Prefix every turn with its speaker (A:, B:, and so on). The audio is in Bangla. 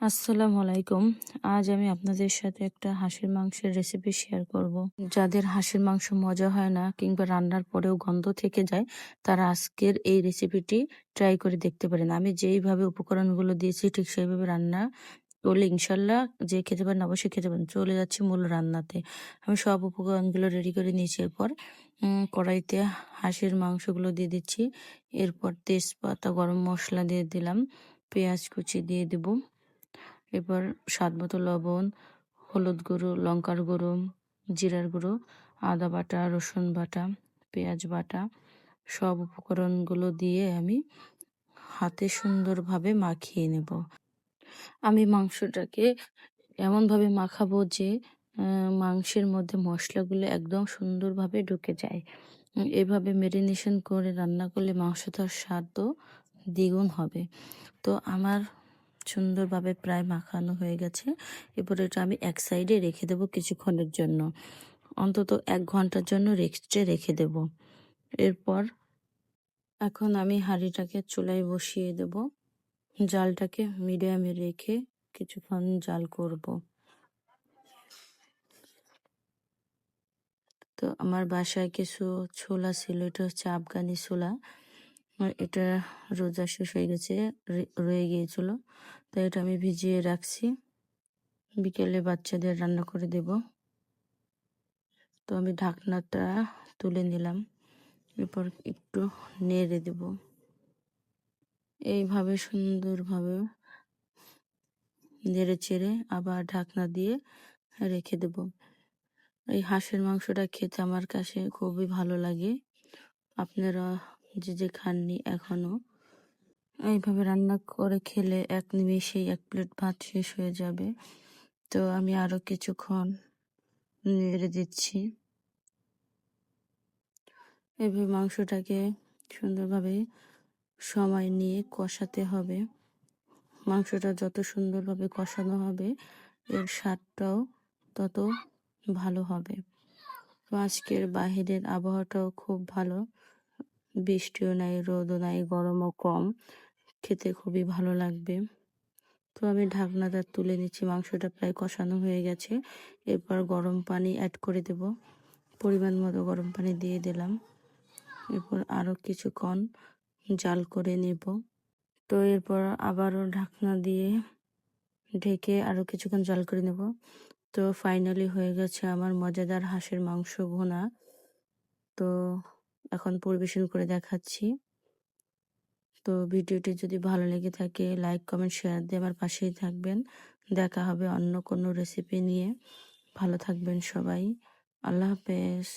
A: আসসালামু আলাইকুম। আজ আমি আপনাদের সাথে একটা হাঁসের মাংসের রেসিপি শেয়ার করব। যাদের হাঁসের মাংস মজা হয় না কিংবা রান্নার পরেও গন্ধ থেকে যায়, তারা আজকের এই রেসিপিটি ট্রাই করে দেখতে পারেন। আমি যেইভাবে উপকরণগুলো দিয়েছি ঠিক সেইভাবে রান্না করলে ইনশাল্লাহ যে খেতে পারেন অবশ্যই খেতে পারেন। চলে যাচ্ছি মূল রান্নাতে। আমি সব উপকরণগুলো রেডি করে নিয়েছি। এরপর কড়াইতে হাঁসের মাংসগুলো দিয়ে দিচ্ছি। এরপর তেজপাতা, গরম মশলা দিয়ে দিলাম, পেঁয়াজ কুচি দিয়ে দেবো। এবার স্বাদ মতো লবণ, হলুদ গুঁড়ো, লঙ্কার গুঁড়ো, জিরার গুঁড়ো, আদা বাটা, রসুন বাটা, পেঁয়াজ বাটা সব উপকরণগুলো দিয়ে আমি হাতে সুন্দরভাবে মাখিয়ে নেব। আমি মাংসটাকে এমনভাবে মাখাবো যে মাংসের মধ্যে মশলাগুলো একদম সুন্দরভাবে ঢুকে যায়। এভাবে মেরিনেশন করে রান্না করলে মাংসটার স্বাদও দ্বিগুণ হবে। তো আমার সুন্দরভাবে প্রায় মাখানো হয়ে গেছে। এরপর এটা আমি এক সাইডে রেখে দেবো কিছুক্ষণের জন্য, অন্তত 1 ঘন্টার জন্য রেস্টে রেখে দেব। এরপর এখন আমি হাঁড়িটাকে চুলায় বসিয়ে দেব। জালটাকে মিডিয়ামে রেখে কিছুক্ষণ জাল করব। তো আমার বাসায় কিছু ছোলা ছিল, এটা হচ্ছে আফগানি ছোলা। এটা রোজা শেষ হয়ে গেছে, রয়ে গিয়েছিল, তো এটা আমি ভিজিয়ে রাখছি, বিকেলে বাচ্চাদের রান্না করে দেব। তো আমি ঢাকনাটা তুলে নিলাম, এরপর একটু নেড়ে দেব। এইভাবে সুন্দরভাবে নেড়ে চেড়ে আবার ঢাকনা দিয়ে রেখে দেব। এই হাঁসের মাংসটা খেতে আমার কাছে খুবই ভালো লাগে। আপনারা যে খাননি এখনো, এইভাবে রান্না করে খেলে এক নিমেষেই 1 প্লেট ভাত শেষ হয়ে যাবে। তো আমি আরো কিছুক্ষণ নেড়ে দিচ্ছি। এভাবে মাংসটাকে সুন্দরভাবে সময় নিয়ে কষাতে হবে। মাংসটা যত সুন্দরভাবে কষানো হবে এর স্বাদটাও তত ভালো হবে। তো আজকের বাহিরের আবহাওয়াটাও খুব ভালো, বৃষ্টিও নাই, রোদও নাই, গরমও কম, খেতে খুবই ভালো লাগবে। তো আমি ঢাকনাটা তুলে নিচ্ছি, মাংসটা প্রায় কষানো হয়ে গেছে। এরপর গরম পানি অ্যাড করে দেব, পরিমাণ মতো গরম পানি দিয়ে দিলাম। এরপর আরও কিছুক্ষণ জাল করে নেব। তো এরপর আবারও ঢাকনা দিয়ে ঢেকে আরও কিছুক্ষণ জাল করে নেব। তো ফাইনালি হয়ে গেছে আমার মজাদার হাঁসের মাংস ভুনা। তো এখন পরিবেশন করে দেখাচ্ছি। তো ভিডিওটি যদি ভালো লেগে থাকে লাইক, কমেন্ট, শেয়ার দিয়ে আমার পাশেই থাকবেন। দেখা হবে অন্য কোনো রেসিপি নিয়ে। ভালো থাকবেন সবাই। আল্লাহ হাফেজ।